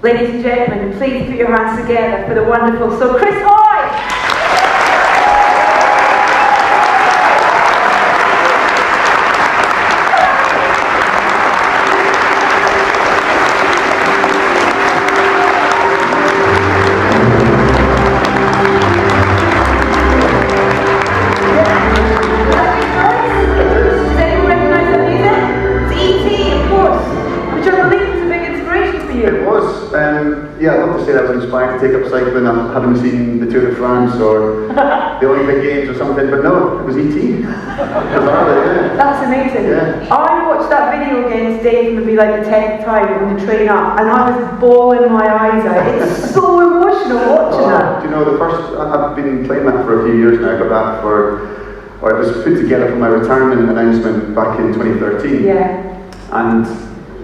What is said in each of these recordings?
Ladies and gentlemen, please put your hands together for the wonderful, so Chris Hoy! Yeah, I'd love to say that I was inspired to take up cycling. I haven't seen the Tour de France or the Olympic Games or something, but no, it was E.T. That's amazing. Yeah. I watched that video again today for maybe like the 10th time on the train up, and I was bawling my eyes out. It's so emotional watching that. Do you know, I've been playing that for a few years now. I got that it was put together for my retirement announcement back in 2013. Yeah. And,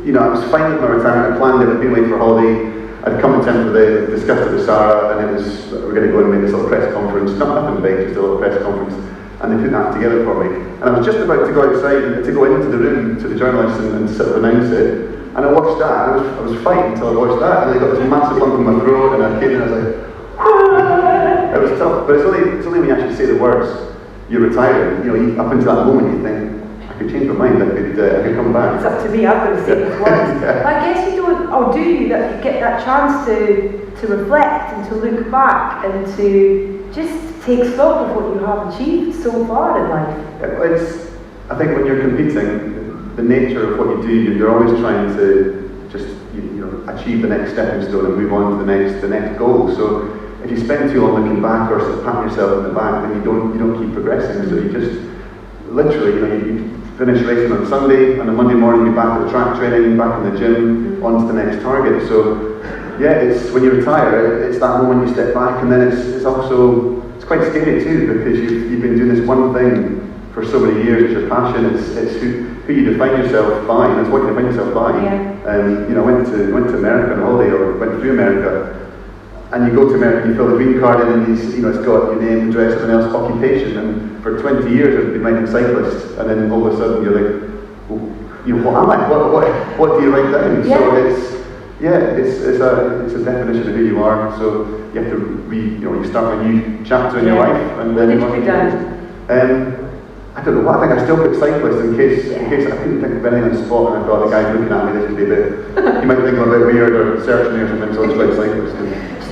you know, I was fine with my retirement. I planned it, I'd been away for holiday. I'd come in time for discussed it with Sarah, and we're going to go and make this little press conference, nothing big, just a little press conference, and they put that together for me. And I was just about to go outside, to go into the room to the journalists and sort of announce it, and I watched that, and I was fine until I watched that, and I got this massive lump in my throat, and I came in and I was like, it was tough, but it's only when you actually say the words, you're retired, you know, up until that moment you think, I could change my mind, I could come back. It's up to me, I've got to say these words. Yeah. I guess you don't, or do you, that you get that chance to reflect and to look back and to just take stock of what you have achieved so far in life? I think when you're competing, the nature of what you do, you're always trying to just achieve the next stepping stone and move on to the next goal. So if you spend too long looking back or sort of patting yourself in the back, then you don't keep progressing. So you just literally, you finish racing on Sunday, and on Monday morning you're back at the track training, back in the gym, on to the next target. So yeah, it's when you retire, it's that moment you step back, and then it's quite scary too, because you've been doing this one thing for so many years. It's your passion. It's who you define yourself by, and it's what you define yourself by. Yeah. I went to America on holiday, or went through America. And you go to America and you fill the green card in, and it's got your name, address, everything else, occupation. And for 20 years I've been writing Cyclist, and then all of a sudden you're like, what am I? What do you write down? Yeah. So it's a definition of who you are. So you have to you start a new chapter in your life. And then what did you put down? I don't know what. I think I still put Cyclist in case I couldn't think of anything on the spot, and I thought the guy looking at me, this could be a bit. You might think I'm a bit weird or searching me or something, so I just write Cyclist.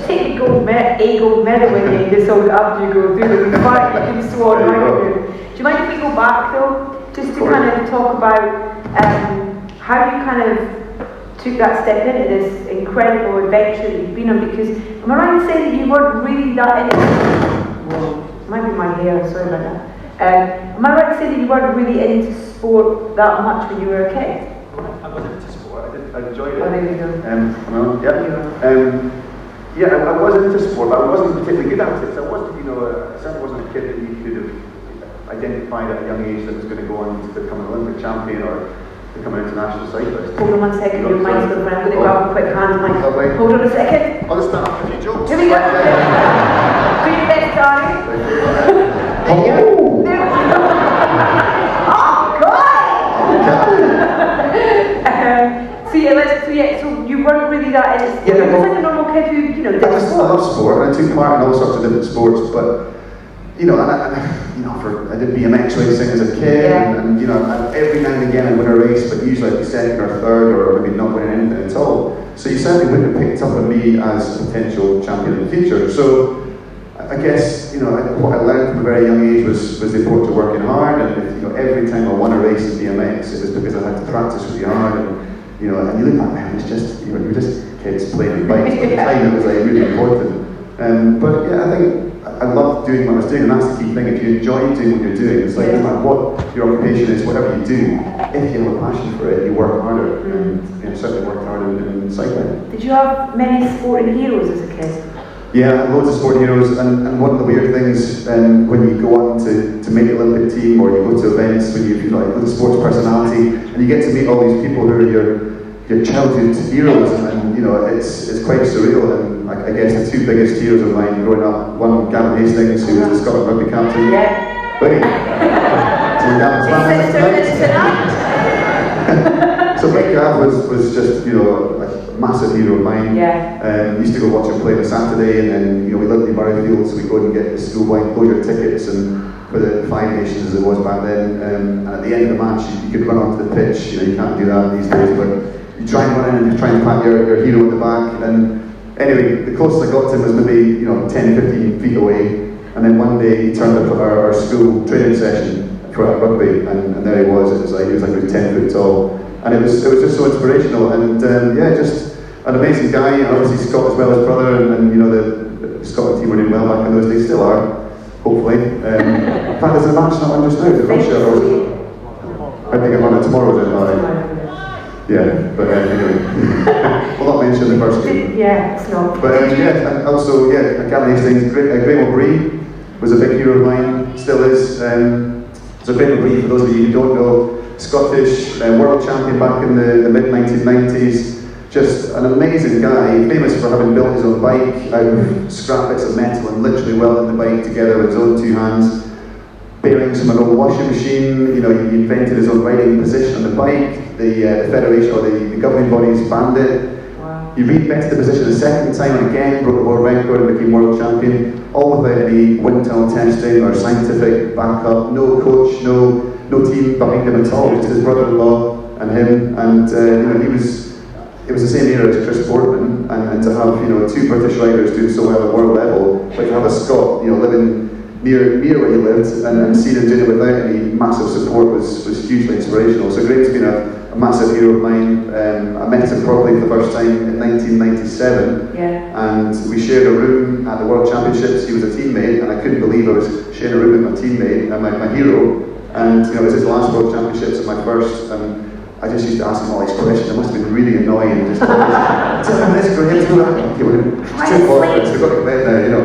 Take a gold medal with you this old after you go through the fight, you can swan right. Do you mind if we go back though, just to kind of talk about how you kind of took that step into this incredible adventure that you've been on? Because am I right in saying that you weren't really that into? Might be my hair, sorry about that. Am I right in saying that you weren't really into sport that much when you were a kid? I wasn't into sport. I enjoyed it. Oh, there you go. Yeah, I was into sport, but I wasn't particularly good at it. So I wasn't, I certainly wasn't a kid that you could have identified at a young age that was going to go on to become an Olympic champion or become an international cyclist. Hold on 1 second, your mic's going to I'm going to grab a quick hand mic. Lovely. Hold on a second. I'll just start off with a few jokes. Here we go. Do your best, darling. Oh! Oh, God! So you weren't really that into sport. You were like a normal kid who, did sport. I love sport, and I took part in all sorts of different sports, but, I did BMX racing as a kid, and every now and again I'd win a race, but usually I'd be second or third, or maybe not winning anything at all. So you certainly wouldn't have picked up on me as a potential champion in the future. So I guess, what I learned from a very young age was the importance of working hard, and every time I won a race in BMX, it was because I had to practice really hard, and you look back now, it's just, you're just kids playing bikes, but at the time it was like really important. But yeah, I think I loved doing what I was doing, and that's the key thing. If you enjoy doing what you're doing, it's like no matter what your occupation is, whatever you do, if you have a passion for it, you work harder. And certainly worked harder in cycling. Did you have many sporting heroes as a kid? Yeah, loads of sport heroes, and one of the weird things when you go on to make the Olympic team, or you go to events when you're like a sports personality, and you get to meet all these people who are your childhood heroes, and it's quite surreal. And I guess the two biggest heroes of mine growing up, one Gavin Hastings, who was the Scotland rugby captain. Yeah. So Gavin's tonight. So Gav was just, you know, a massive hero of mine. Yeah. Used to go watch him play on a Saturday, and then, you know, we lived in Murrayfield, so we'd go and get the school-wide closure tickets and for the 5 Nations as it was back then. And at the end of the match, you could run onto the pitch. You know, you can't do that these days, but you try and run in and try and pat your hero at the back. And anyway, the closest I got to him was maybe, you know, 10, 15 feet away. And then one day he turned up at our school training session for rugby, and there he was. It was like he was 10 foot tall, and it was just so inspirational. And yeah, just an amazing guy. Obviously Scott as well, his brother, and you know the Scotland team were doing well back in those days, still are, hopefully. In fact, there's a match not on just now. Is it Russia or I think I'm on it tomorrow, is it? Alright. Yeah, but anyway, we'll not mention the first game. Yeah, it's not. But yeah, and also Gavin Hastings, Graham O'Brien was a big hero of mine, still is. So Graham O'Brien, for those of you who don't know, Scottish world champion back in the mid-1990s. Just an amazing guy, famous for having built his own bike out of scrap bits of metal and literally welding the bike together with his own 2 hands. Bearings from an old washing machine. You know, he invented his own riding position on the bike. The federation or the governing bodies banned it. Wow. He reinvented the position a second time and again broke the world record and became world champion, all without any wind tunnel testing or scientific backup. No coach, no team behind him at all. Just his brother-in-law and him. And you know, it was the same era as Chris Boardman, and to have, you know, 2 British riders doing so well at world level, but to have a Scot, you know, living near where he lived and seeing him doing it without any massive support was hugely inspirational. So Graham's been a massive hero of mine. I met him probably for the first time in 1997, and we shared a room at the World Championships. He was a teammate, and I couldn't believe I was sharing a room with my teammate and my hero. And you know, it was his last World Championships and my first. And I just used to ask him all these questions. It must have been really annoying. Just tell him this, Graham, do that. It's too awkward. We've got to bed now, you know.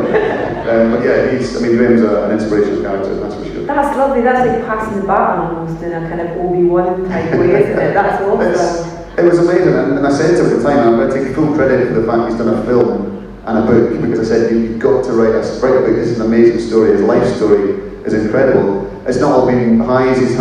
But yeah, Graham's an inspirational character, that's for sure. That's lovely. That's like passing the baton almost in a kind of Obi-Wan type way, isn't it? That's awesome. It was amazing, and I said to him at the time, I'm going to take full credit for the fact he's done a film and a book, because I said, you've got to write a book. This is an amazing story. His life story is incredible. It's not all been highs. He's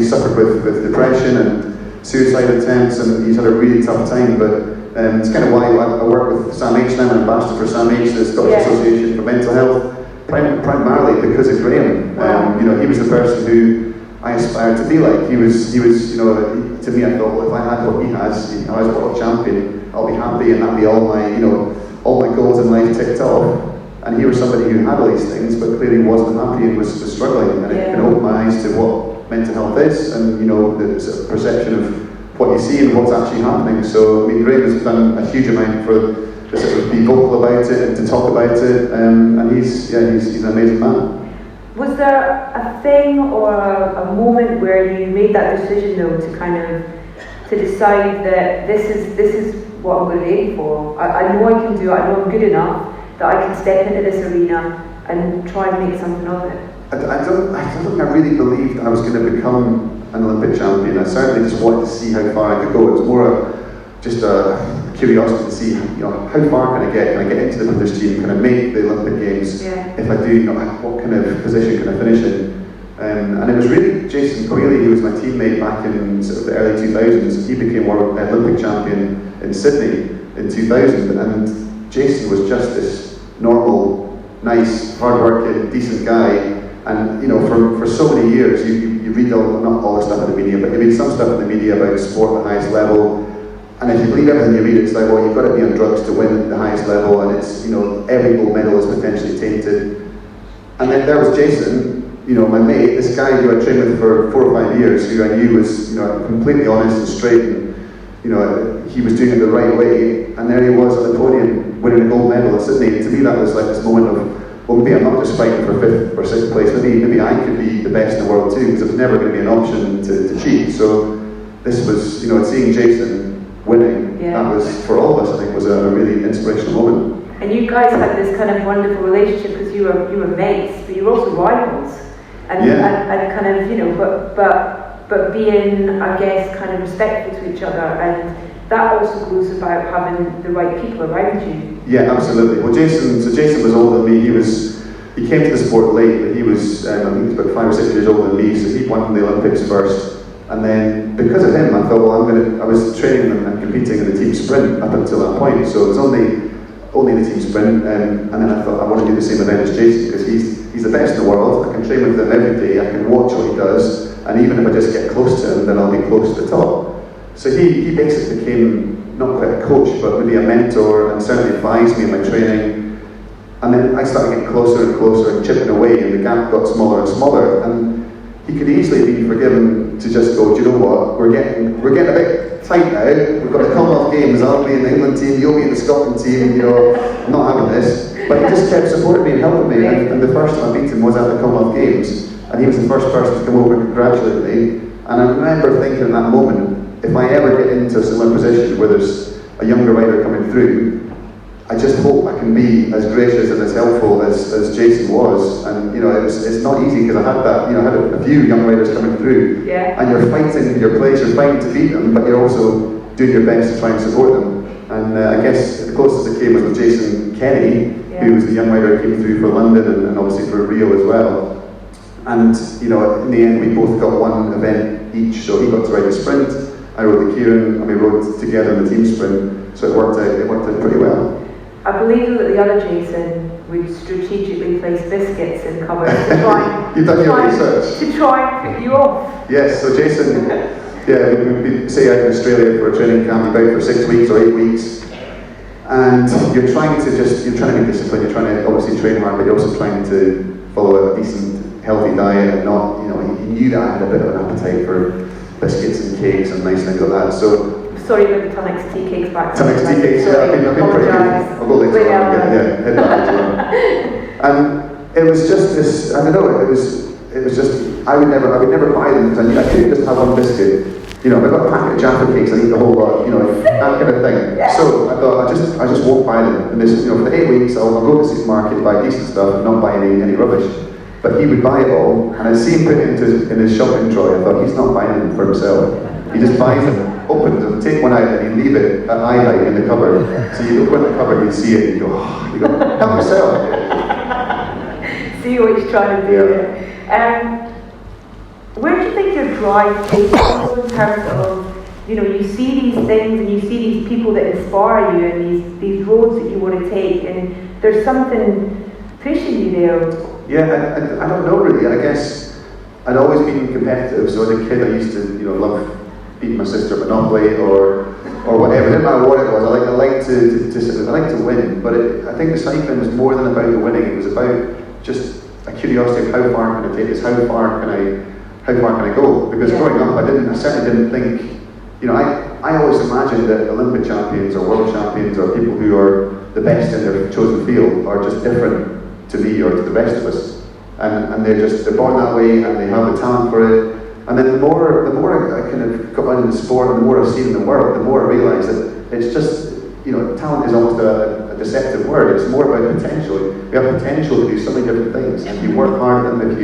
suffered with depression and suicide attempts, and he's had a really tough time, but it's kind of why I work with Sam H now. I'm an ambassador for Sam H, the Scottish Association for Mental Health, primarily because of Graham. You know, he was the person who I aspired to be like. He was, you know, to me I thought, well, if I had what he has, you know, as world champion, I'll be happy, and that'd be all my goals in life ticked off. And he was somebody who had all these things, but clearly wasn't happy and was struggling, and it kind of opened my eyes to what mental health is, and you know, the sort of perception of what you see and what's actually happening. So I mean, Graham has done a huge amount to sort of be vocal about it and to talk about it, and he's an amazing man. Was there a thing or a moment where you made that decision though to decide that this is what I'm going to aim for? I know I can do it. I know I'm good enough that I can step into this arena and try and make something of it. I don't think I really believed I was going to become an Olympic champion. I certainly just wanted to see how far I could go. It was more just a curiosity to see, you know, how far can I get? Can I get into the British team? Can I make the Olympic Games? If I do, you know, what kind of position can I finish in? And it was really Jason Coyley, who was my teammate back in sort of the early 2000s. He became world Olympic champion in Sydney in 2000, and Jason was just this normal, nice, hard-working, decent guy. And you know, for so many years, you read not all the stuff in the media, but you read some stuff in the media about sport at the highest level. And if you believe everything you read, it's like, well, you've got to be on drugs to win at the highest level, and it's, you know, every gold medal is potentially tainted. And then there was Jason, you know, my mate, this guy who I trained with for 4 or 5 years, who I knew was, you know, completely honest and straight, and you know, he was doing it the right way. And there he was on the podium winning a gold medal in Sydney. And to me, that was like this moment of, well, maybe I'm not just fighting for 5th or 6th place, maybe I could be the best in the world too, because it was never going to be an option to cheat. So this was, you know, seeing Jason winning, that was, for all of us, I think, was a really inspirational moment. And you guys had this kind of wonderful relationship because you were mates, but you were also rivals. And kind of, you know, but being, I guess, kind of respectful to each other, and that also goes about having the right people around you. Yeah, absolutely. Well, Jason was older than me. He came to the sport late, but he was, I think he was about 5 or 6 years older than me, so he won the Olympics first. And then because of him, I thought, well, I was training and competing in the team sprint up until that point, so it was only the team sprint, and then I thought I want to do the same event as Jason because he's the best in the world. I can train with him every day, I can watch what he does, and even if I just get close to him, then I'll be close to the top. So he basically became not quite a coach, but maybe a mentor, and certainly advised me in my training. And then I started getting closer and closer and chipping away, and the gap got smaller and smaller. And he could easily be forgiven to just go, do you know what, we're getting a bit tight now, we've got the Commonwealth Games, I'll be in the England team, you'll be in the Scotland team, you know, I'm not having this. But he just kept supporting me and helping me, and the first time I beat him was at the Commonwealth Games, and he was the first person to come over and congratulate me. And I remember thinking in that moment, if I ever get into a similar position where there's a younger rider coming through, I just hope I can be as gracious and as helpful as Jason was. And you know, it's not easy because I had that, you know, I had a few young riders coming through, and you're fighting for your place, you're fighting to beat them, but you're also doing your best to try and support them. And I guess the closest I came was with Jason Kenny, who was the young rider who came through for London and obviously for Rio as well. And you know, in the end, we both got one event each. So he got to ride the sprint, I rode the Kieran, and we rode together in the team sprint. So it worked out pretty well. I believe that the other Jason would strategically place biscuits in cupboards to try You've done your research. To try and put you off. Yes, so Jason, we say out in Australia for a training camp, you're out for 6 weeks or 8 weeks, and you're trying to be disciplined, you're trying to obviously train hard, but you're also trying to follow a decent, healthy diet and not, you know, he knew that I had a bit of an appetite for biscuits and cakes and nice things like that, so sorry about the Tunix tea cakes back. Tunix tea cakes, yeah, I've been pretty good. I'll go later on and head back later on. And it was just this, I don't know, it was just, I would never buy them because I couldn't just have one biscuit. You know, if I got a packet of Jaffa cakes, I'd eat the whole lot, you know, that kind of thing. So I thought, I just won't buy them. And this, you know, for 8 weeks, I'll go to the supermarket, buy decent stuff, and not buy any rubbish. But he would buy it all, and I'd see him put it in his shopping trolley. I thought, he's not buying them for himself. He just buys them, opens them, take one out, and he'd leave it at eye height in the cupboard. So you open the cupboard, you'd see it, and you go, help yourself. See what he's trying to do. Where do you think your drive takes you in terms of, you know, you see these things and you see these people that inspire you and these roads that you want to take, and there's something pushing you there? Yeah, I don't know really. I guess I'd always been competitive, so as a kid I used to, you know, love beating my sister at Monopoly or whatever. It didn't matter what it was. I like to win, but I think the cycling was more than about the winning. It was about just a curiosity of how far can I take this? How far can I go? Because growing up, I certainly didn't think, you know, I always imagined that Olympic champions or world champions or people who are the best in their chosen field are just different to me or to the rest of us, and they're born that way and they have the talent for it. And then the more I kind of got out into sport and the more I've seen in the world, the more I realise that it's just, you know, talent is almost a deceptive word. It's more about potential. We have potential to do so many different things. If you work hard at them, if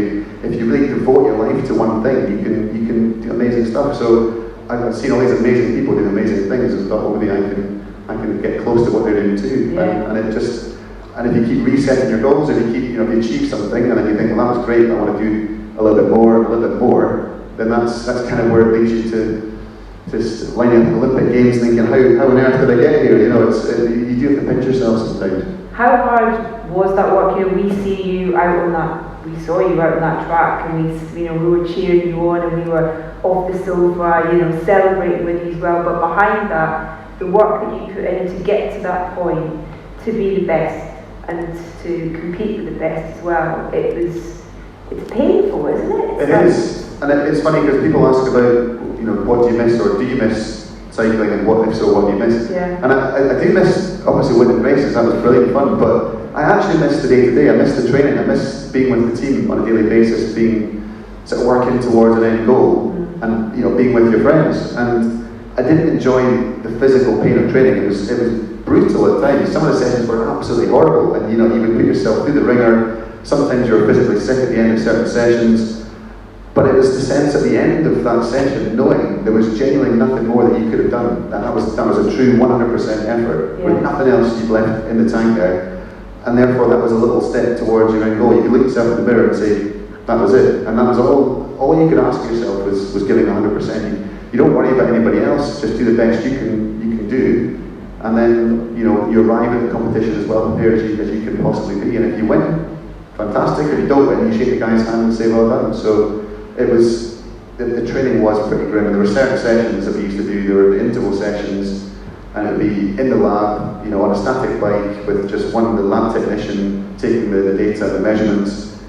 you really devote your life to one thing, you can do amazing stuff. So I've seen all these amazing people doing amazing things and thought, well, maybe I can get close to what they're doing too. And if you keep resetting your goals, if you achieve something, and then you think, well, that was great, I want to do a little bit more, then that's kind of where it leads you to just lining up the Olympic Games, thinking, how on earth did I get here? You know, you do have to pinch yourself sometimes. How hard was that work? You know, we saw you out on that track, and we were cheering you on, and we were off the sofa, you know, celebrating with you as well. But behind that, the work that you put in to get to that point, to be the best and to compete with the best as well, it's painful, isn't it? It is, and it's funny because people ask about, you know, what do you miss, or do you miss cycling, and if so, what do you miss? Yeah. And I do miss, obviously, winning races. That was brilliant fun, but I actually miss the day-to-day. I miss the training. I miss being with the team on a daily basis, being sort of working towards an end goal, and, you know, being with your friends. And I didn't enjoy the physical pain of training. It was brutal at times. Some of the sessions were absolutely horrible, and, you know, you would put yourself through the ringer. Sometimes you were physically sick at the end of certain sessions, but it was the sense at the end of that session, knowing there was genuinely nothing more that you could have done. That was a true 100% effort, with nothing else you've left in the tank there, and therefore that was a little step towards your end goal. You could look yourself in the mirror and say, that was it, and that was all all you could ask yourself was giving 100%. You don't worry about anybody else, just do the best you can do, and then you arrive at the competition as well prepared as you can possibly be. And if you win, fantastic. If you don't win, you shake the guy's hand and say well done. So it was, the training was pretty grim. And there were certain sessions that we used to do. There were the interval sessions, and it would be in the lab, on a static bike with just the lab technician taking the data, the measurements.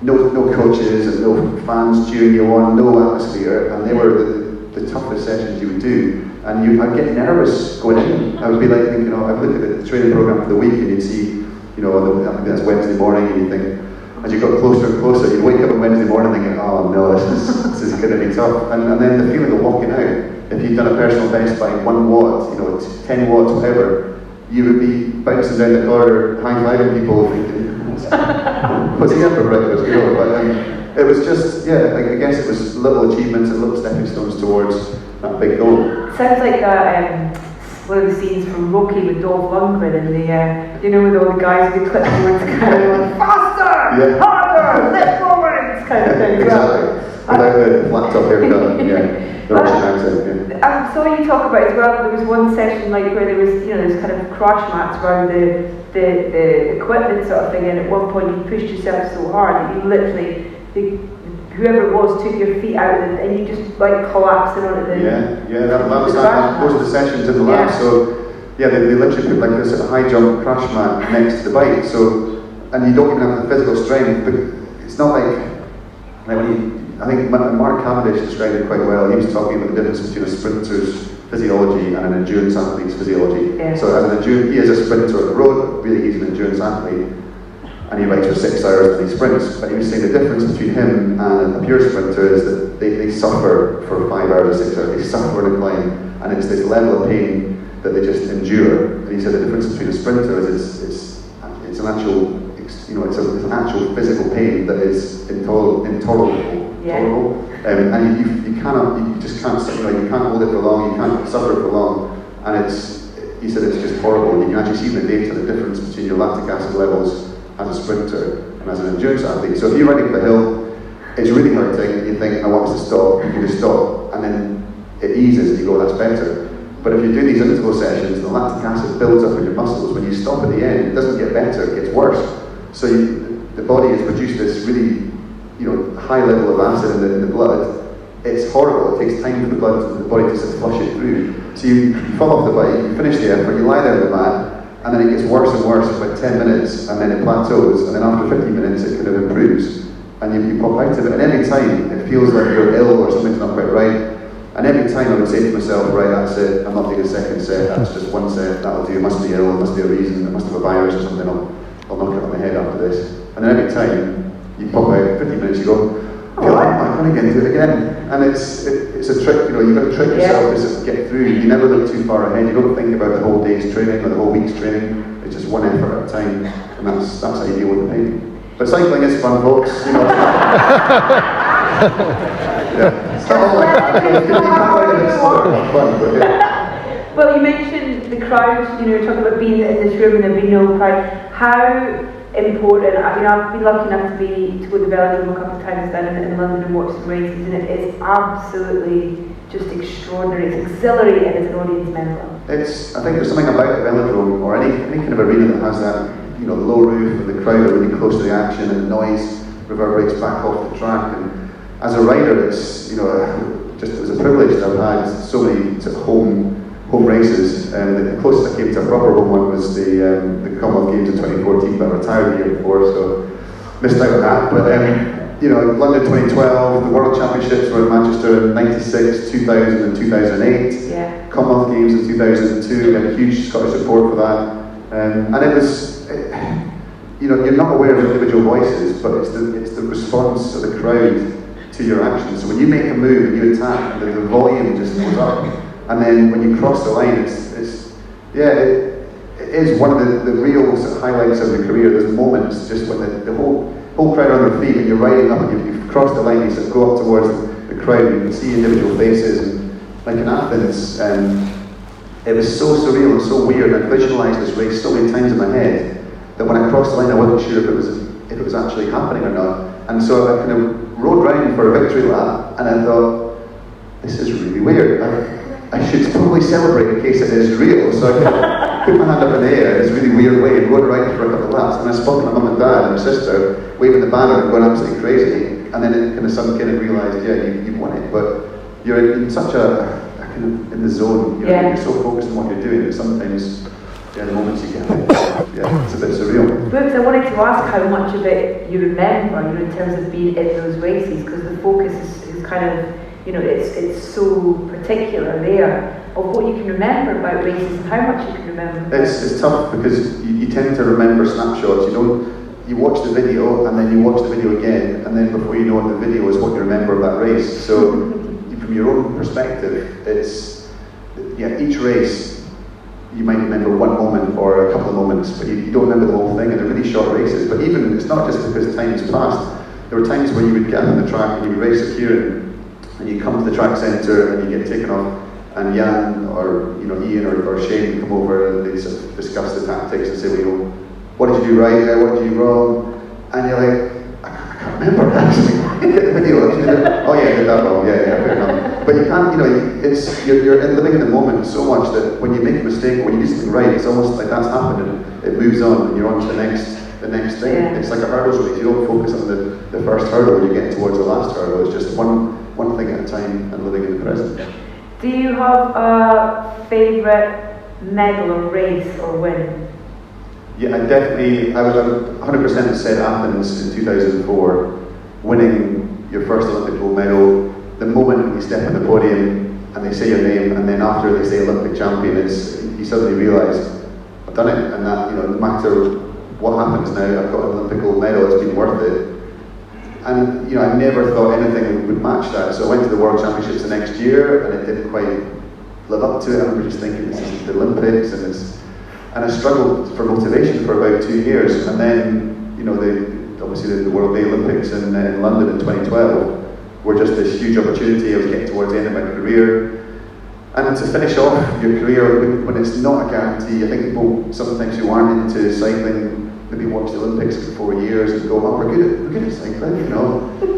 No coaches and no fans cheering you on, no atmosphere, and they were the toughest sessions you would do. And I'd get nervous going in. I would be like thinking, I'd look at the training program for the week and you'd see, I think that's Wednesday morning, and you think, as you got closer and closer, you'd wake up on Wednesday morning thinking, oh no, this is going to be tough. And then the feeling of walking out, if you'd done a personal best by 1 watt, 10 watts, whatever, you would be bouncing down the corridor, high-fiving people, thinking, what's he up for breakfast? But it was just, I guess it was little achievements and little stepping stones towards that big goal. Sounds like one of the scenes from Rocky with Dolph Lundgren and with all the guys with the clipboards kind of going, faster, harder, lift forwards, kind of thing. Exactly. Without the flat top haircut, the Russian accent. I saw you talk about as well. There was one session where there was there's kind of crash mats around the equipment sort of thing, and at one point you pushed yourself so hard that you literally whoever it was took your feet out and you just collapsed in onto the those are the sessions in the lab. So they literally put like this high jump crash mat next to the bike. So and you don't even have the physical strength, but it's not like when I think Mark Cavendish described it quite well. He was talking about the difference between a sprinter's physiology and an endurance athlete's physiology. Yeah. So as an endurance, he is a sprinter on the road, but really he's an endurance athlete, and he bikes for 6 hours and he sprints. But he was saying the difference between him and a pure sprinter is that they suffer for 5 hours or 6 hours. They suffer in a climb, and it's this level of pain that they just endure. And he said the difference between a sprinter is it's an actual it's an actual physical pain that is intolerable. And you just can't you can't hold it for long, you can't suffer for long, and he said it's just horrible. You can actually see in the data the difference between your lactic acid levels as a sprinter and as an endurance athlete. So if you're riding up a hill, it's really hurting, and you think I want to stop, you can just stop, and then it eases and you go, that's better. But if you do these interval sessions, the lactic acid builds up in your muscles. When you stop at the end, it doesn't get better, it gets worse. So the body has produced this really high level of acid in the blood. It's horrible. It takes time for the body to sort of flush it through. So you fall off the bike, you finish the effort, you lie there on the mat, and then it gets worse and worse for about 10 minutes, and then it plateaus, and then after 15 minutes it kind of improves, and you pop out of it. And every time it feels like you're ill or something's not quite right. And every time I would say to myself, right, that's it, I'm not doing a second set, that's just one set, that'll do, it must be ill, it must be a reason, it must have a virus or something, I'll knock it on the head after this. And then every time you pop out, 15 minutes, you go, oh, I'm going to do it again. And it's a trick, you've got to trick yourself to sort of get through. You never look too far ahead, you don't think about the whole day's training or the whole week's training, it's just one effort at a time, and that's how you deal with the pain. But cycling is fun, folks, It's not all like that. Well, you mentioned the crowd, you're talking about being in this room and there being no crowd. How important, I've been lucky enough to go to the Velodrome a couple of times down in London and watch some races, and it is absolutely just extraordinary. It's exhilarating as an audience member. I think there's something about the Velodrome or any kind of arena that has that, the low roof and the crowd are really close to the action and the noise reverberates back off the track. And as a rider, it's just as a privilege to have had so many sort of home races. The closest I came to a proper home one was the Commonwealth Games in 2014, but I retired the year before, so missed out on that. But London 2012, the World Championships were in Manchester in '96, 2000, and 2008. Yeah. Commonwealth Games in 2002, we had huge Scottish support for that, and it was. You're not aware of individual voices, but it's the response of the crowd to your actions. So when you make a move and you attack, the volume just goes up. And then when you cross the line, it is one of the real sort of highlights of your career. There's moments just when the whole crowd are on their feet and you're riding up and you've crossed the line, you sort of go up towards the crowd and you can see individual faces. And like in Athens, it was so surreal and so weird. I visualised this race so many times in my head that when I crossed the line, I wasn't sure if it was actually happening or not. And so I kind of rode round for a victory lap, and I thought, this is really weird. I should probably celebrate in case it is real. So I put my hand up in the air in this really weird way and rode around for a couple of laps. And I spotted my mum and dad and my sister waving the banner and going absolutely crazy. And then it kind of sunk in and realised, yeah, you've won it. But you're in such a kind of in the zone. You're so focused on what you're doing that sometimes, the moments you get, it's a bit surreal. Brooks, I wanted to ask how much of it you remember, in terms of being in those races, because the focus is kind of, it's so particular there of what you can remember about races and how much you can remember. It's tough because you tend to remember snapshots. You watch the video and then you watch the video again, and then before you know it, the video is what you remember of that race. So from your own perspective, it's each race you might remember one moment or a couple of moments, but you don't remember the whole thing, and they're really short races. But even, it's not just because time's passed. There were times where you would get on the track and you would race at Kieran, and you come to the track centre and you get taken off, and Jan or Ian or Shane would come over and they sort of discuss the tactics and say, what did you do right there, what did you do wrong? And you're like, I can't remember actually. The video, oh yeah, I did that wrong, yeah, fair enough. But you can't, you're living in the moment so much that when you make a mistake or when you do something right, it's almost like that's happened and it moves on and you're on to the next thing. Yeah. It's like a hurdles race. You don't focus on the first hurdle when you get towards the last hurdle. It's just one thing at a time and living in the present. Do you have a favourite medal or race or win? Yeah, I was 100% said Athens in 2004, winning your first Olympic gold medal. The moment when you step on the podium and they say your name, and then after they say Olympic champion, you suddenly realise I've done it, and that no matter what happens now, I've got an Olympic gold medal. It's been worth it. And I never thought anything would match that. So I went to the World Championships the next year, and it didn't quite live up to it. I remember just thinking, this is the Olympics, and I struggled for motivation for about 2 years, and then obviously the World Day Olympics in London in 2012 were just this huge opportunity. I was getting towards the end of my career, and to finish off your career when it's not a guarantee. I think people sometimes who aren't into cycling maybe watch the Olympics for 4 years and go, oh, we're good at cycling,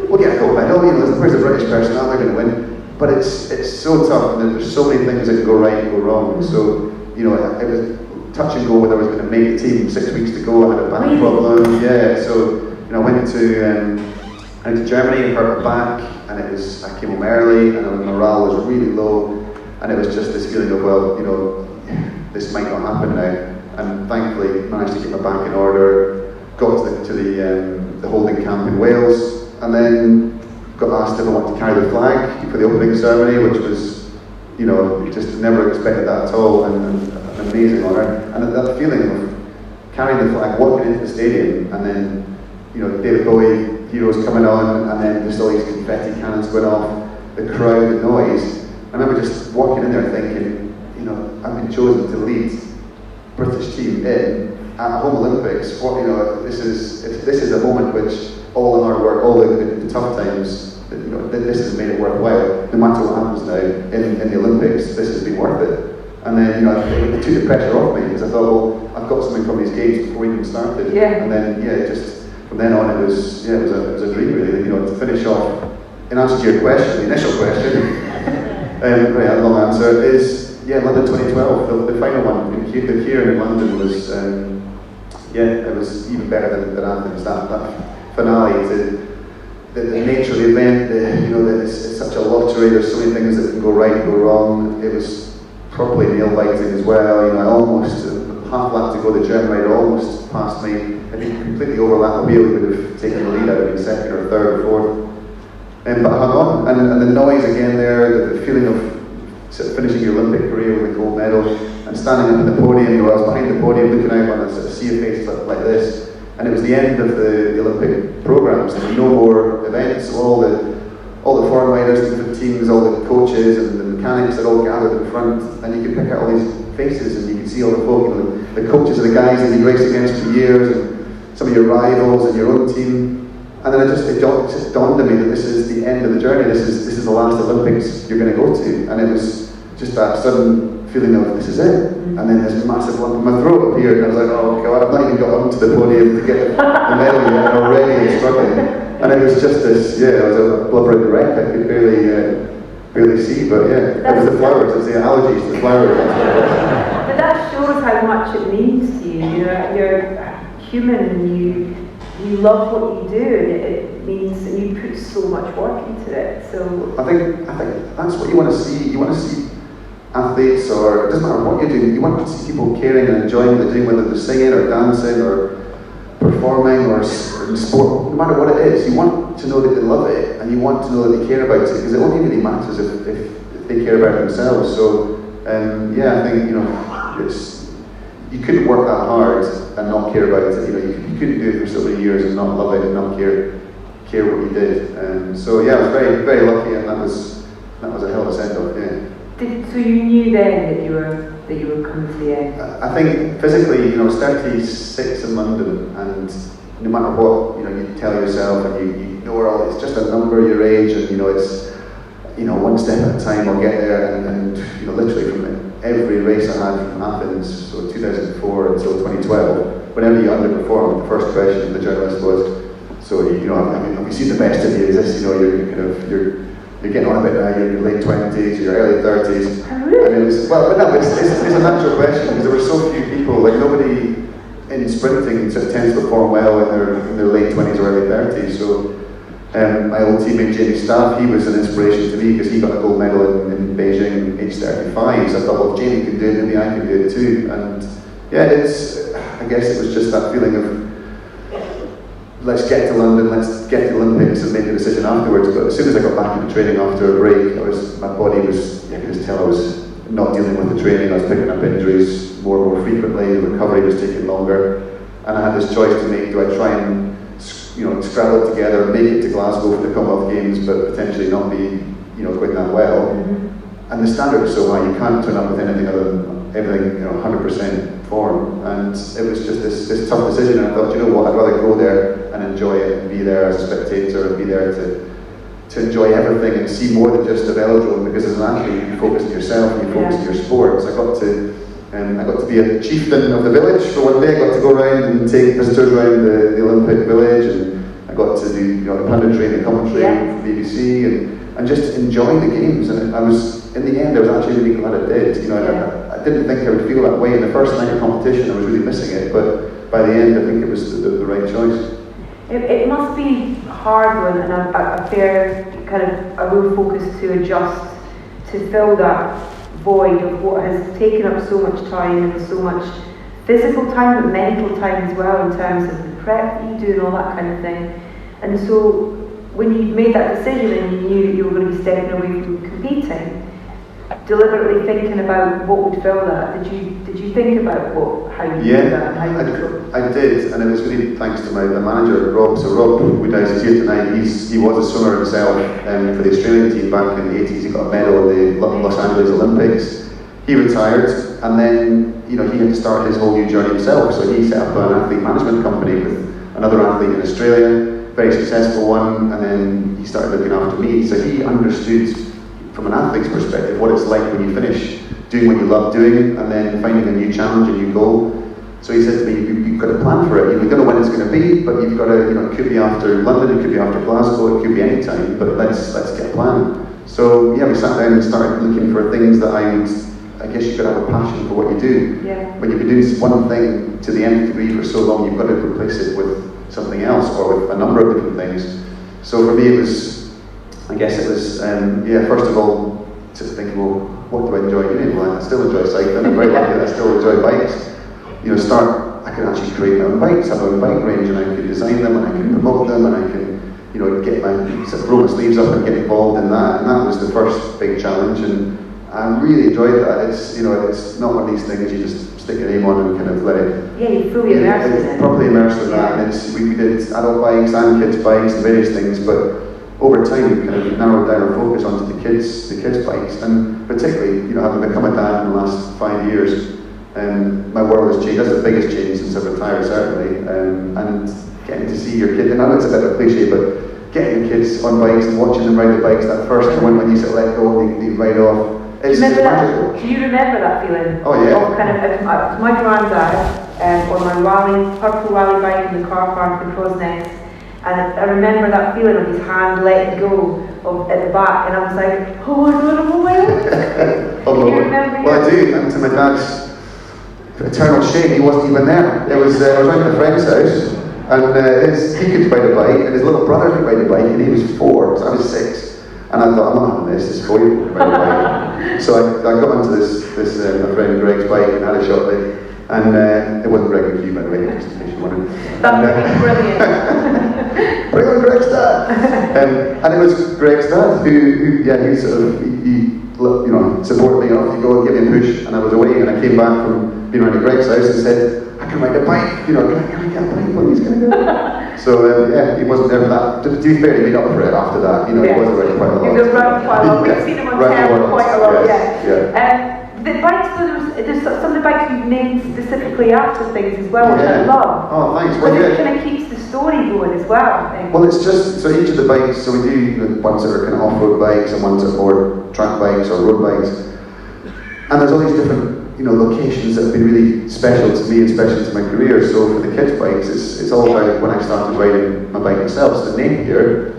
we'll get a gold medal, where's the British person? They're going to win. But it's so tough, and there's so many things that can go right and go wrong. So it was touch and go whether I was going to make the team. 6 weeks to go, I had a back problem. Yeah, so I went to Germany and hurt my back, and I came home early, and my morale was really low, and it was just this feeling of this might not happen now. And thankfully managed to get my back in order, got to the holding camp in Wales, and then got asked if I wanted to carry the flag for the opening ceremony, which was, just never expected that at all, and an amazing honour. And that feeling of carrying the flag, walking into the stadium, and then, David Bowie, Heroes coming on, and then just all these confetti cannons going off, the crowd, the noise. I remember just walking in there thinking, I've been chosen to lead British team in at home Olympics. This is a moment which all the hard work, all the tough times, this has made it worthwhile. No matter what happens now in the Olympics, this has been worth it. And then it took the pressure off me because I thought, well, I've got something from these games before we even started. Yeah. And then just from then on, it was a dream really. To finish off. In answer to your question, the initial question, a long answer is. Yeah, London 2012, the final one, the Kieran in London was, it was even better than Athens. That finale, the nature of the event, that it's such a lottery. There's so many things that can go right and go wrong. It was properly nail biting as well. I almost half lap to go. The German rider almost passed me. I think completely overlapped. Maybe would have taken the lead. I would have been second or third or fourth. But I hung on, and the noise again there, the feeling of finishing your Olympic career with a gold medal and standing up at the podium. I was behind the podium looking out on a sort of sea of faces like this, and it was the end of the Olympic programs. There were no more events. All the foreign riders, the different teams, all the coaches and the mechanics that all gathered in front, and you could pick out all these faces and you could see all the folk. The coaches are the guys that you raced against for years, and some of your rivals and your own team. And then it just dawned on me that this is the end of the journey. This is the last Olympics you're going to go to, and it was just that sudden feeling of this is it. And then this massive lump in my throat appeared, and I was like, oh god, I've not even got onto the podium to get the medal yet, and already I'm struggling. And it was just this, it was a blubbering wreck. I could barely see, but it was the flowers. It was the allergies to the flowers. But that shows how much it means to you. You're human, and you love what you do, and it means that you put so much work into it. So I think that's what you want to see. You want to see athletes, or it doesn't matter what you're doing, you want to see people caring and enjoying what they're doing, whether they're singing or dancing or performing or in sport, no matter what it is. You want to know that they love it, and you want to know that they care about it, because it only really matters if they care about themselves. So I think you couldn't work that hard and not care about it. You couldn't do it for so many years and not love it and not care what you did. I was very, very lucky, and that was a hell of a send-off. So you knew then that you were coming to the end? I think physically, I was 36 in London, and no matter what, you tell yourself, and you know it's just a number, your age, and it's one step at a time. I'll get there, and literally from every race I had from Athens, so 2004 until 2012, whenever you underperformed, the first question of the journalist was, so have you seen the best of you? Is this you're getting on a bit now, you're in your late 20s, your early 30s. And it was, it's a natural question, because there were so few people, like nobody in sprinting tends to perform well in their late 20s or early 30s. So my old teammate Jamie Staff, he was an inspiration to me, because he got a gold medal in Beijing age 35. So I thought, well, if Jamie can do it, maybe I can do it too. And I guess it was just that feeling of, let's get to London, let's get to the Olympics, and make a decision afterwards. But as soon as I got back into training after a break, my body was, I could just tell I was not dealing with the training. I was picking up injuries more and more frequently, the recovery was taking longer, and I had this choice to make. Do I try and scrabble it together and make it to Glasgow for the Commonwealth Games, but potentially not be going that well? Mm-hmm. And the standard is so high, you can't turn up with anything other than everything 100% form. And it was just this tough decision, and I thought, what, I'd rather go there and enjoy it, and be there as a spectator, and be there to enjoy everything and see more than just a velodrome, because as an athlete you focus on yourself and you focus on your sport. So I got to be a chieftain of the village for one day. I got to go around and take visitors around the Olympic village, and I got to do the punditry and the commentary for BBC, and just enjoy the games. And I was, in the end, I was actually really glad I did. I didn't think I would feel that way in the first night of competition. I was really missing it, but by the end, I think it was the right choice. It must be hard and a fair kind of a real focus to adjust to fill that void of what has taken up so much time, and so much physical time, but mental time as well, in terms of the prep that you do and all that kind of thing. And so when you made that decision and you knew that you were going to be stepping away from competing, deliberately thinking about what would fill that, did you think about how you do that and how you would cope? I did, and it was really thanks to my manager, Rob. So Rob, who is here tonight, he was a swimmer himself for the Australian team back in the 80s. He got a medal in the Los Angeles Olympics. He retired, and then he had to start his whole new journey himself. So he set up an athlete management company with another athlete in Australia, very successful one, and then he started looking after me. So he understood, from an athlete's perspective, what it's like when you finish doing what you love doing, and then finding a new challenge, a new goal. So he said to me, you've got to plan for it. You don't know when it's going to be, but you've got to, it could be after London, it could be after Glasgow, it could be any time, but let's get a plan. So we sat down and started looking for things that I guess you could have a passion for what you do. Yeah. When you've been doing one thing to the nth degree for so long, you've got to replace it with something else, or with a number of different things. So for me it was, first of all, just thinking, well, what do I enjoy doing? Well, I still enjoy cycling. I'm very lucky that I still enjoy bikes. I can actually create my own bikes, have my own bike range, and I can design them, and I can promote them, and I can, roll my sleeves up and get involved in that. And that was the first big challenge, and I really enjoyed that. It's not one of these things you just stick your name on and kind of let it. Yeah, you're fully immersed in it. Properly immersed in that, and we did adult bikes and kids bikes and various things, but over time we kind of narrowed down our focus onto the kids bikes, and particularly, having become a dad in the last 5 years, my world has changed. That's the biggest change since I've retired, certainly, and getting to see your kid, and I know it's a bit of a cliche, but getting your kids on bikes and watching them ride the bikes, that first moment when you sort of let go and they ride off, it's magical. Do you remember that feeling? Oh yeah. Of kind of, my granddad on my purple Wally bike in the car park in Crosnest, And I remember that feeling of his hand letting go at the back, and I was like, oh, I don't know my own. Oh, you remember? Well, I do, and to my dad's eternal shame, he wasn't even there. I was around at a friend's house, and he could ride a bike, and his little brother could ride a bike, and he was 4, so I was 6. And I thought, I'm not having this 4-year-old ride a bike. So I got onto this my friend Greg's bike and had a shot of it. And it wasn't Greg McHugh, by the way, just in case you wondered. That would be brilliant. Bring on Greg's dad! And it was Greg's dad who he sort of, he supported me, off you go, give me a push. And I was away, and I came back from being around at Greg's house and said, I can ride a bike, can I get a bike when he's going to go? So he wasn't there for that. To be fair, he made up for it after that. He was around quite a lot. He was around quite a lot. We've seen him on town quite a lot, the bikes, there's some of the bikes you've named specifically after things as well, which I love. Oh, thanks. But it kind of keeps the story going as well, I think. Well, it's just, so each of the bikes, so we do ones that are kind of off-road bikes and ones that are more track bikes or road bikes. And there's all these different, locations that have been really special to me and special to my career. So for the kids' bikes, it's all about when I started riding my bike myself. So the name here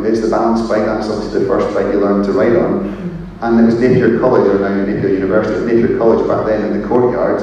is the balance bike. That's obviously the first bike you learn to ride on. And it was Napier College, or now Napier University, but Napier College back then in the courtyard.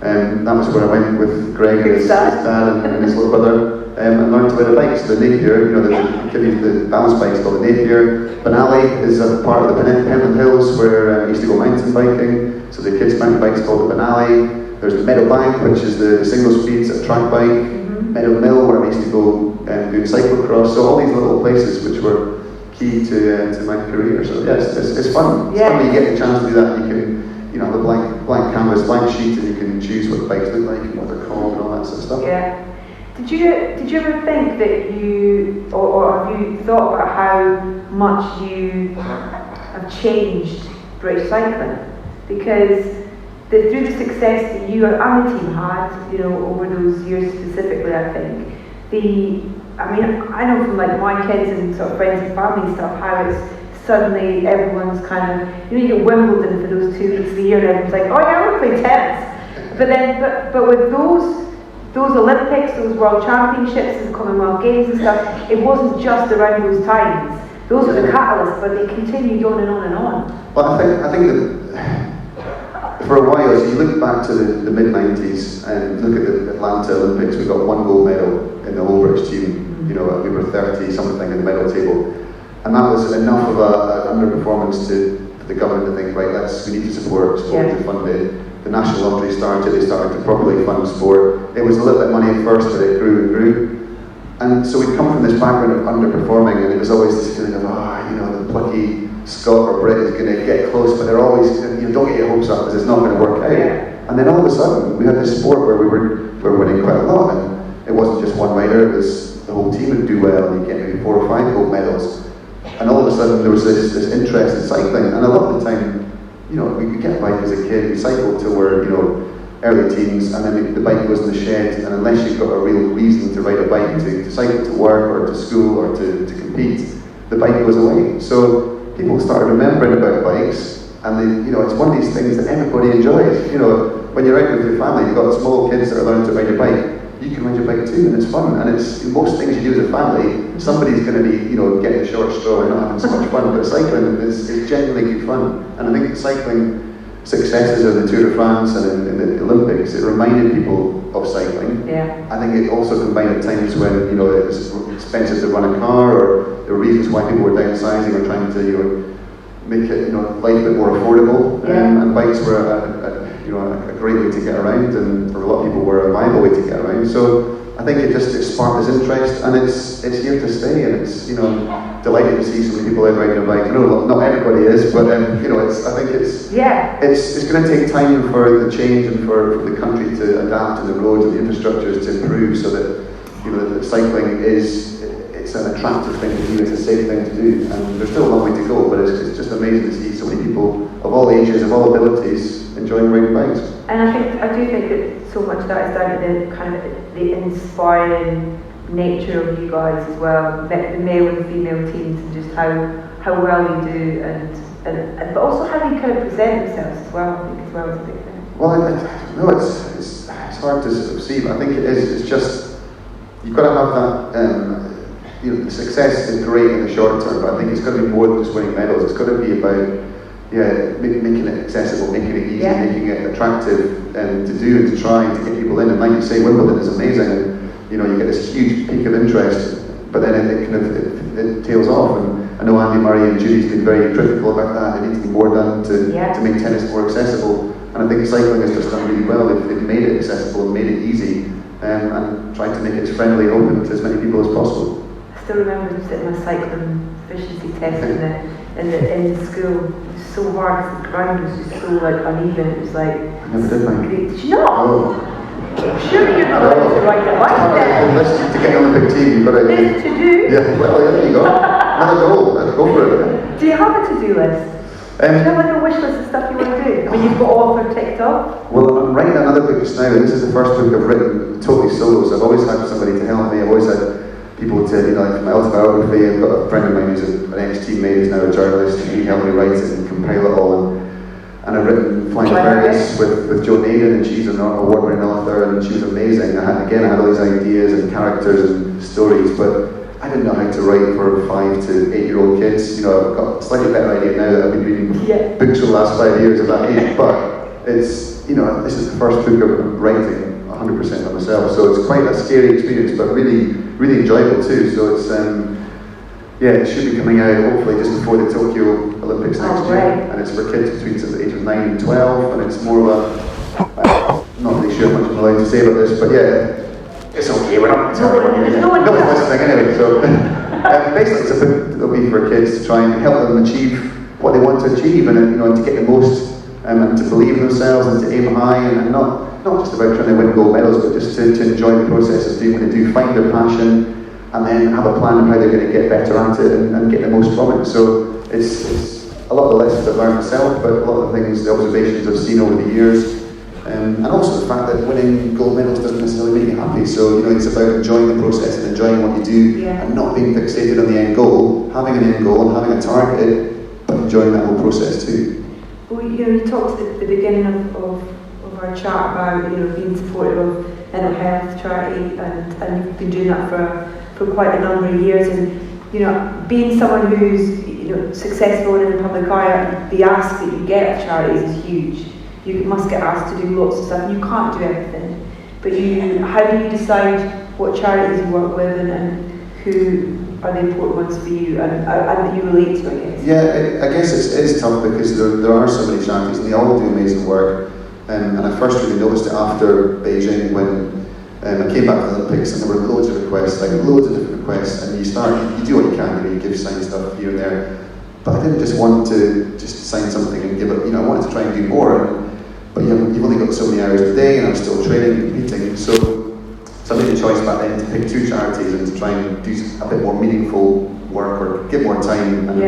That was where I went with Greg and his dad and his little brother, and learned to ride a bike. So the Napier, the balance bike is called the Napier. Benally is a part of the Pentland Hills where I used to go mountain biking. So the kids' mountain bike is called the Benally. There's the Meadow Bank, which is the single speeds, a track bike. Meadow Mill, where I used to go doing cyclocross. So all these little places which were key to my career. So yes, it's fun. It's fun when you get the chance to do that. You can, have a blank canvas, blank sheet, and you can choose what the bikes look like and what they're called and all that sort of stuff. Yeah. Did you ever think that or have you thought about how much you have changed British cycling? Because through the success that you and the team had, over those years specifically, I think I know from like my kids and sort of friends and family and stuff how it's suddenly everyone's kind of, you get Wimbledon for those 2 weeks of the year and everyone's like, oh yeah, I want to play tennis. But with those Olympics, those World Championships and Commonwealth Games and stuff, it wasn't just around those times. Those were the catalysts, but they continued on and on and on. Well, I think that for a while, so you look back to the mid-90s and look at the Atlanta Olympics, we got 1 gold medal in the whole British team. We were 30-something in the medal table. And that was enough of an underperformance for the government to think, right, we need to support sport to fund it. The National Lottery they started to properly fund sport. It was a little bit of money at first, but it grew and grew. And so we'd come from this background of underperforming, and it was always this feeling of, the plucky Scot or Brit is going to get close, but they're always, don't get your hopes up because it's not going to work out. And then all of a sudden, we had this sport where we were winning quite a lot, and it wasn't just one rider, it was the whole team would do well, and you get maybe 4 or 5 gold medals. And all of a sudden, there was this interest in cycling, and a lot of the time, we could get a bike as a kid, we cycled till we're, early teens, and then the bike was in the shed, and unless you've got a real reason to ride a bike, to cycle to work, or to school, or to compete, the bike goes away. So people started remembering about bikes, and it's one of these things that everybody enjoys. When you're out with your family, you've got small kids that are learning to ride a bike, you can ride your bike too, and it's fun. And it's most things you do as a family, somebody's going to be, getting a short straw and not having so much fun. But cycling is genuinely good fun, and I think cycling successes of the Tour de France and in the Olympics, it reminded people of cycling. Yeah. I think it also combined at times when it was expensive to run a car, or there were reasons why people were downsizing or trying to make it life a bit more affordable. And bikes were a great way to get around, and for a lot of people were a viable way to get around. So I think it sparked this interest, and it's here to stay, and it's delighted to see so many people out riding a bike. I know not everybody is, but I think it's going to take time for the change and for the country to adapt, and the roads and the infrastructures to improve, so that that cycling it's an attractive thing to do, it's a safe thing to do, and there's still a long way to go. But it's just amazing to see so many people of all ages, of all abilities, enjoying riding bikes. And I do think that so much of that is down to the kind of the inspiring nature of you guys as well, the male and female teams, and just how well you do, and but also how you kind of present yourselves as well. I think as well is a big thing. Well, I know it's hard to sort of see, but I think it is. It's just you've got to have that the success is great in the short term, but I think it's got to be more than just winning medals. It's got to be about making it accessible, making it easy, making it attractive to do and to try and to get people in. And like you say, Wimbledon is amazing, and you get this huge peak of interest, but then it tails off. And I know Andy Murray and Judy's been very critical about that. There needs to be more done to make tennis more accessible. And I think cycling has just done really well. They've made it accessible and made it easy, and tried to make it as friendly and open to as many people as possible. I still remember sitting my cycling efficiency test in the school. It was so hard because the ground was just so uneven. It was like, I never did mine. Did you not? Oh. Surely you're not allowed to ride a bike then. Unless to get on the big team, you've got to. There's to do. Yeah, well, there you go. Another goal. Let's go for it. Do you have a to-do list? Do you have a wish list of stuff you want to do? I mean, you've got all of them ticked off. Well, I'm writing another book just now, and this is the first book I've written totally solo, so I've always had somebody to help me. I've always had people to, like my autobiography. I've got a friend of mine who's an ex-teammate, who's now a journalist, and he helped me write it and compile it all. And I've written Flying Aquarius with Jo Naden, and she's an award-winning author, and she was amazing. I had all these ideas and characters and stories, but I didn't know how to write for 5 to 8 year old kids. I've got a slightly better idea now that I've been reading books for the last 5 years of that age, but it's, this is the first book I'm writing 100% by myself, so it's quite a scary experience, but really, really enjoyable too. So it's, it should be coming out hopefully just before the Tokyo Olympics next year, and it's for kids between the age of 9 and 12, and it's more of I'm not really sure how much I'm allowed to say about this, but it's okay, we're not telling anyone. No one's listening anyway, so basically it's a book that'll be for kids to try and help them achieve what they want to achieve, and to get the most, and to believe in themselves, and to aim high, and not just about trying to win gold medals, but just to enjoy the process of doing what they do, find their passion, and then have a plan of how they're going to get better at it and get the most from it. So it's a lot of the lessons I've learned myself, but a lot of the things, the observations I've seen over the years. And also the fact that winning gold medals doesn't necessarily make you happy. So it's about enjoying the process and enjoying what you do, and not being fixated on the end goal, having an end goal and having a target, but enjoying that whole process too. Well, you talked at the beginning of our chat about being supportive of mental health charity, and you've been doing that for quite a number of years. And being someone who's successful in the public eye, the ask that you get of charities is huge. You must get asked to do lots of stuff, and you can't do everything. But how do you decide what charities you work with, and who are the important ones for you, and that you relate to, I guess? Yeah, I guess it is tough because there are so many charities, and they all do amazing work. And I first really noticed it after Beijing when I came back from the Olympics, and there were loads of requests, loads of different requests, and you do what you can, you give sign stuff here and there. But I didn't just want to just sign something and give it, I wanted to try and do more. But you've only got so many hours a day, and I'm still training and competing. So I made a choice back then to pick 2 charities and to try and do a bit more meaningful work, or give more time, and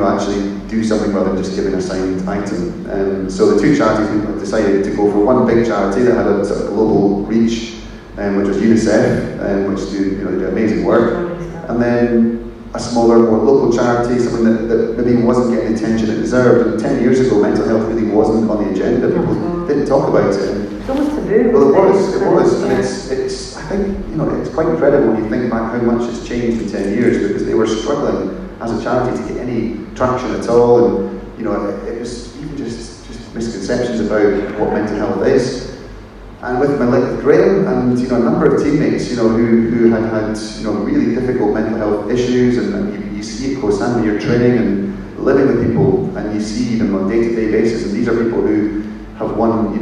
actually do something rather than just giving a signed item. So the 2 charities, we decided to go for one big charity that had a sort of global reach, which was UNICEF, which do amazing work, and then a smaller, more local charity, something that maybe wasn't getting the attention it deserved. And 10 years ago, mental health really wasn't on the agenda. People didn't talk about it. It's almost taboo. Well, it was, and it's. I think it's quite incredible when you think back how much it's changed in 10 years, because they were struggling as a charity to get any traction at all, and it was even just misconceptions about what mental health is. And with my link with Graham and a number of teammates, who had really difficult mental health issues, and you see it close hand when you're training and living with people, and you see them on a day-to-day basis. And these are people who have won,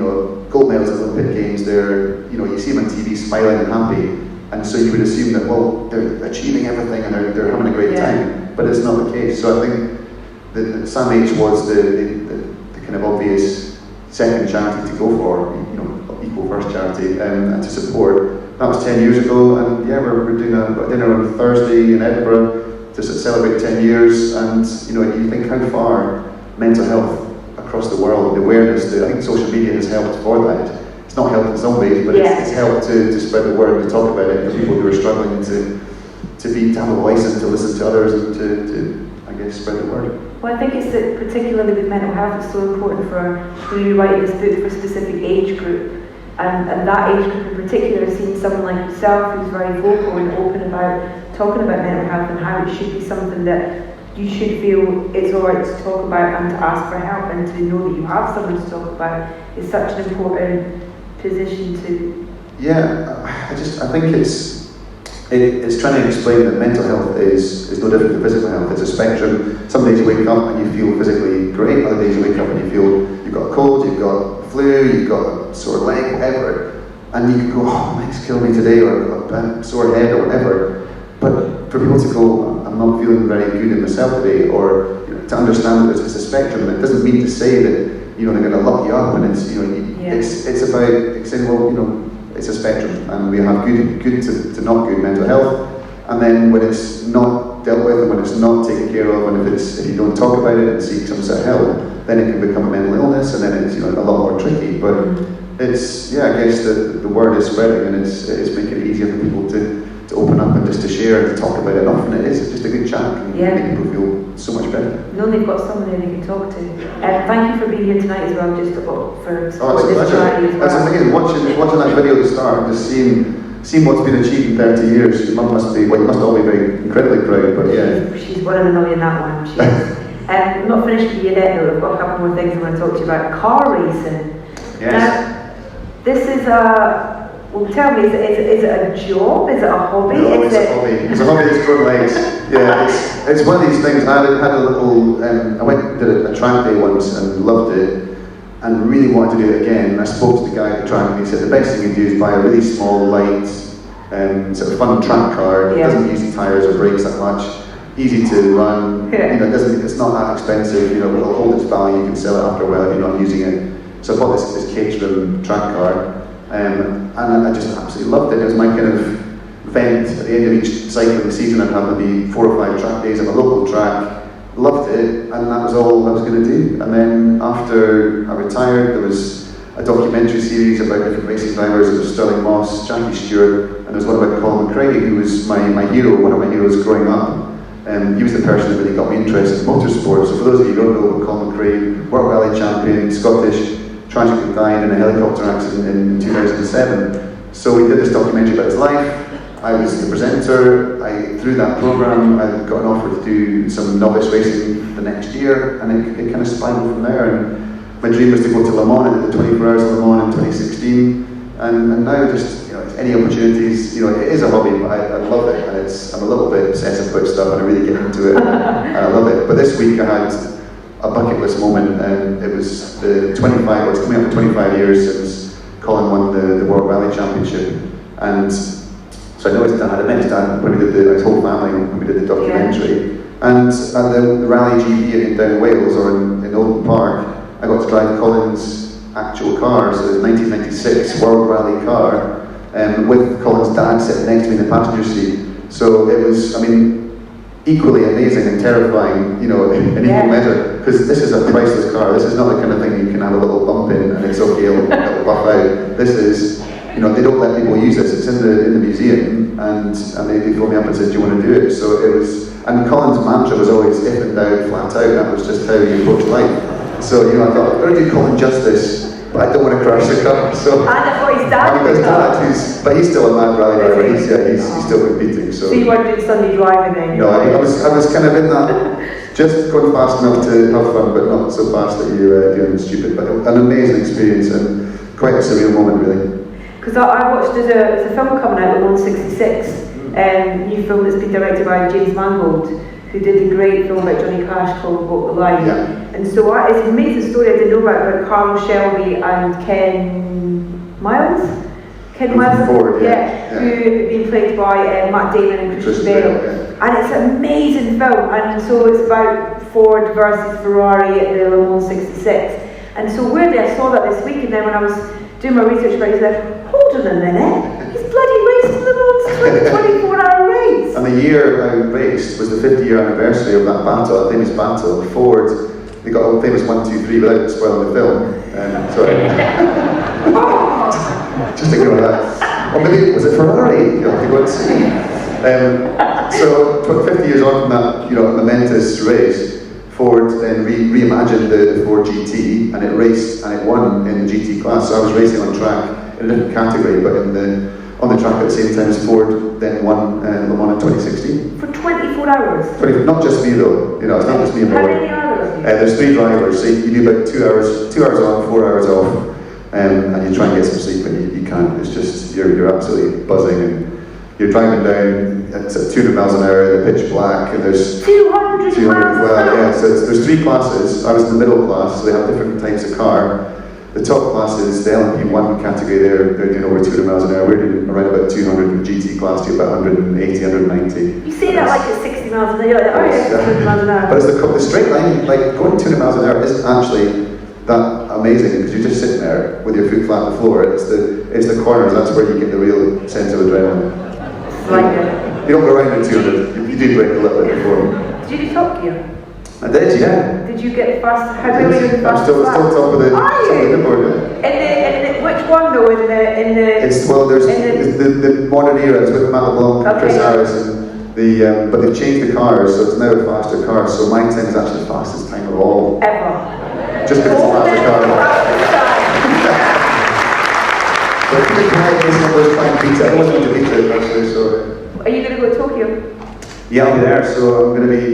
gold medals at Olympic Games. They're, you see them on TV smiling and happy, and so you would assume that they're achieving everything and they're having a great time, but it's not the case. So I think that Sam H was the kind of obvious second charity to go for, equal first charity, and to support. That was 10 years ago, and we're doing a dinner on Thursday in Edinburgh to celebrate 10 years, and you think how far mental health across the world, the awareness, I think social media has helped for that. It's not helped in some ways, but it's helped to spread the word and to talk about it for people who are struggling to have a voice and to listen to others and to I guess, spread the word. Well, I think it's that particularly with mental health, it's so important for you writing this book for a specific age group. And that age group in particular, seeing someone like yourself who's very vocal and open about talking about mental health and how it should be something that you should feel it's alright to talk about and to ask for help and to know that you have someone to talk about is such an important position to. Yeah, I think it's trying to explain that mental health is no different to physical health. It's a spectrum. Some days you wake up and you feel physically great, other days you wake up and you feel you've got a cold, you've got flu, you've got a sore leg, whatever, and you can go, oh, Mike's killed me today, or I've got a sore head, or whatever. But for people to go, I'm not feeling very good in myself today, or to understand that it's a spectrum, it doesn't mean to say that they're going to lock you up, and it's it's about saying, well, it's a spectrum, and we have good to not good mental health, and then when it's not dealt with and when it's not taken care of, and if you don't talk about it and seek some sort of help, then it can become a mental illness, and then it's a lot more tricky. But it's I guess the word is spreading, and it's making it easier for people to open up and just to share and to talk about it enough, and it's just a good chat and make people feel so much better. No, they've got someone there they can talk to. Thank you for being here tonight as well, just for it's a pleasure. That's amazing. Watching that video at the start and just seeing what's been achieved in 30 years. You must all be very incredibly proud. But yeah, she's one of the million, that one. She is. I'm not finished with you yet though. I've got a couple more things I want to talk to you about. Car racing. Yes. Now, this is a. Well, tell me, is it a job? Is it a hobby? No, it's a hobby. It's a hobby that's grown legs. Yeah, it's one of these things. I had a little. I went and did a track day once and loved it, and really wanted to do it again. And I spoke to the guy at the track, and he said the best thing you do is buy a really small, light, sort of fun track car. It doesn't use tires or brakes that much. Easy to run. Yeah. It's not that expensive. It'll hold its value. You can sell it after a while if you're not using it. So I bought this Caterham track car. And I just absolutely loved it. It was my kind of vent at the end of each cycling season. I'd have maybe 4 or 5 track days on a local track. Loved it, and that was all I was going to do. And then after I retired, there was a documentary series about different racing drivers. It was Sterling Moss, Jackie Stewart, and there was one about Colin McRae, who was my hero, one of my heroes growing up. He was the person that really got me interested in motorsport. So for those of you who don't know, Colin McRae, World Rally champion, Scottish, tragically died in a helicopter accident in 2007. So we did this documentary about his life. I was the presenter. Through that program, I got an offer to do some novice racing the next year, and it kind of spiraled from there. And my dream was to go to Le Mans. I did the 24 Hours of Le Mans in 2016, and now just any opportunities. It is a hobby, but I love it, and I'm a little bit obsessive about stuff, and I really get into it, and I love it. But this week I had a bucket list moment, and it was it's coming up to 25 years since Colin won the World Rally Championship, and so I know his dad. I met his dad when we did his whole family when we did the documentary, and at the Rally GB down in Wales or in Oldham Park, I got to drive Colin's actual car, so his 1996 World Rally car, with Colin's dad sitting next to me in the passenger seat. So it was, equally amazing and terrifying, in equal measure, because this is a priceless car. This is not the kind of thing you can have a little bump in and it's okay, it'll buff out. This is, they don't let people use this. It's in the museum, and they phoned me up and said, do you want to do it? So it was, and Colin's mantra was always if in doubt, flat out. That was just how he approached life. So, I thought, I'm going to do Colin justice, but I don't want to crash the car. So, and I thought his dad but he's still a mad rally driver. He's still competing. So you weren't doing Sunday driving then? No, I was kind of in that, just going fast enough to have fun, but not so fast that you're doing stupid. But an amazing experience and quite a surreal moment, really. Because I watched, there's a film coming out, Le Mans 66, new film that's been directed by James Mangold, who did the great film about Johnny Cash called Walk the Line. Yeah. And so it's an amazing story I didn't know about Carl Shelby and Ken Miles? Ford, who have been played by Matt Damon and Christian Bale. Yeah. And it's an amazing film, and so it's about Ford versus Ferrari at the Le Mans 66. And so weirdly I saw that this week, and then when I was doing my research about it, I was like, hold on a minute, he's bloody raced Le Mans 24-hour race. And the year I raced was the 50-year anniversary of that battle, that famous battle. Ford, they got a famous 1, 2, 3 without spoiling the film. Sorry. Just ignore that. Or maybe, was it Ferrari? You'll have to go and see. So 50 years on from that, momentous race, Ford then reimagined the Ford GT, and it raced and it won in the GT class. So I was racing on track in a different category, but in the on the track at the same time as Ford then won Le Mans in 2016. For 24 hours? Not just me though, you know, it's not just me and my How wife. many hours? There's 3 drivers, so you do about 2 hours on, 4 hours off, and you try and get some sleep, and you can't. It's just, you're absolutely buzzing, and you're driving down at 200 miles an hour, the pitch black, and there's 200 miles an hour? Yeah, so there's 3 classes. I was in the middle class, so they have different types of car. The top classes, the LMP1 category, they're doing over 200 miles an hour. We're doing around about 200, the GT class to about 180, 190. You say that like it's 60 miles an hour, you're like, oh yeah, 200 miles an hour. But it's the straight line, like going 200 miles an hour isn't actually that amazing, because you're just sitting there with your foot flat on the floor. It's the corners, that's where you get the real sense of adrenaline. Like it. You don't go around at 200, you do break a little bit before. Did you do Top Gear? I did, yeah. Did you get fast? How many were you the fastest? I'm still top of the leaderboard. Which one though? There's the modern era. It's with Matt LeBlanc, Chris Harris, and but they've changed the cars, so it's now a faster car. So my time is actually the fastest time of all. Ever. Just because it's a faster car. But the guy was trying to beat it. I wasn't going to beat it actually. So. Are you going to go to Tokyo? Yeah, I'll be there. So I'm going to be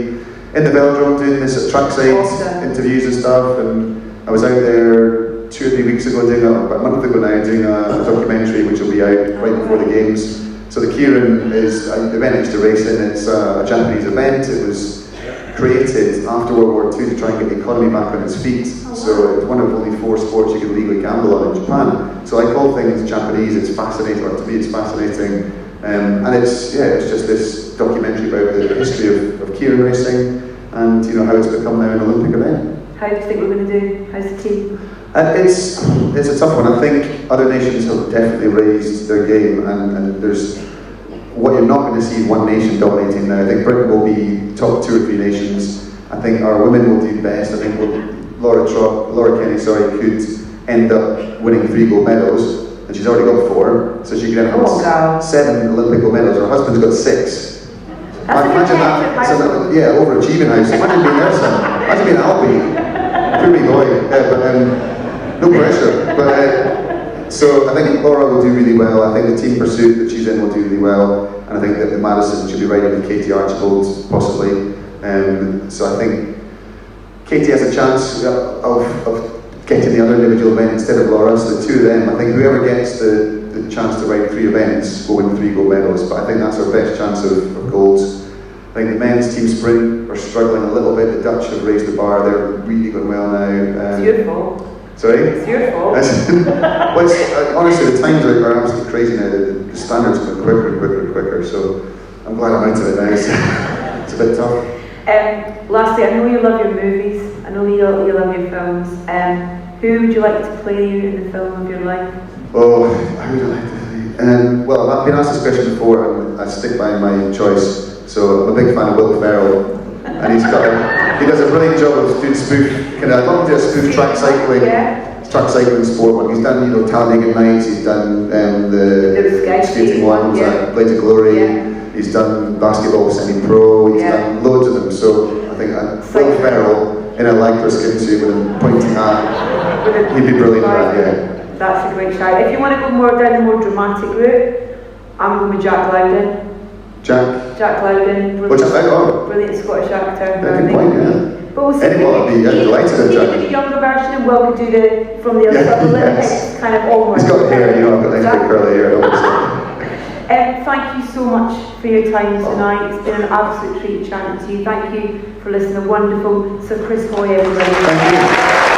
in the velodrome doing this at trackside interviews and stuff, and I was out there 2 or 3 weeks ago about a month ago now, doing a documentary which will be out right before the games. So the Keirin is an event I used to race in. It's a Japanese event. It was created after World War II to try and get the economy back on its feet. So it's one of only 4 sports you can legally gamble on in Japan. So I call things Japanese. It's fascinating, or to me it's fascinating. And it's just this documentary about the history of Keirin racing, and you know how it's become now an Olympic event. How do you think we're going to do? How's the team? It's a tough one. I think other nations have definitely raised their game, and there's what you're not going to see one nation dominating now. I think Britain will be top 2 or 3 nations. I think our women will do best. I think Laura Kenny could end up winning 3 gold medals. And she's already got 4, so she can have 7 Olympic gold medals. Her husband's got 6. Imagine that. Yeah, overachieving house. Imagine being there, son. Imagine being Albie. Poor wee boy. But no pressure. But so I think Laura will do really well. I think the team pursuit that she's in will do really well. And I think that Madison should be riding with Katie Archibald, possibly. So I think Katie has a chance of getting the other individual event instead of Laura, so the 2 of them, I think whoever gets the chance to ride 3 events will win 3 gold medals, but I think that's our best chance of golds. I think the men's team sprint are struggling a little bit. The Dutch have raised the bar, they're really going well now. It's your fault. Sorry? It's your fault. Well, honestly, the times are absolutely crazy now. The standards go quicker and quicker and quicker, so I'm glad I'm out of it now. It's a bit tough. Lastly, I know you love your movies, I know you love your films. Who would you like to play you in the film of your life? Oh, who would I like to play? Well, I've been asked this question before, and I stick by my choice. So I'm a big fan of Will Ferrell, and he does a brilliant job of doing spoof. I'd love to do a spoof track cycling sport one. He's done, Talladega Nights. He's done the skating ones, Blades of Glory. Yeah. He's done basketball semi-pro. He's done loads of them. So I think Will Ferrell in a lycra skin suit with a pointy hat, he'd be brilliant at that. Yeah. That's a great shout. If you want to go down the more dramatic route, I'm going with Jack Lowden. Jack Lowden, brilliant Scottish actor. Good point, yeah. But we'll see. Anyone would be delighted at Jack. The younger version, and Will could do from the Olympics, kind of almost. He's got hair, I've got nice big curly hair. Thank you so much for your time tonight. It's been an absolute treat chatting to you. Thank you for listening. Wonderful. So Chris Hoy, everybody. Thank you.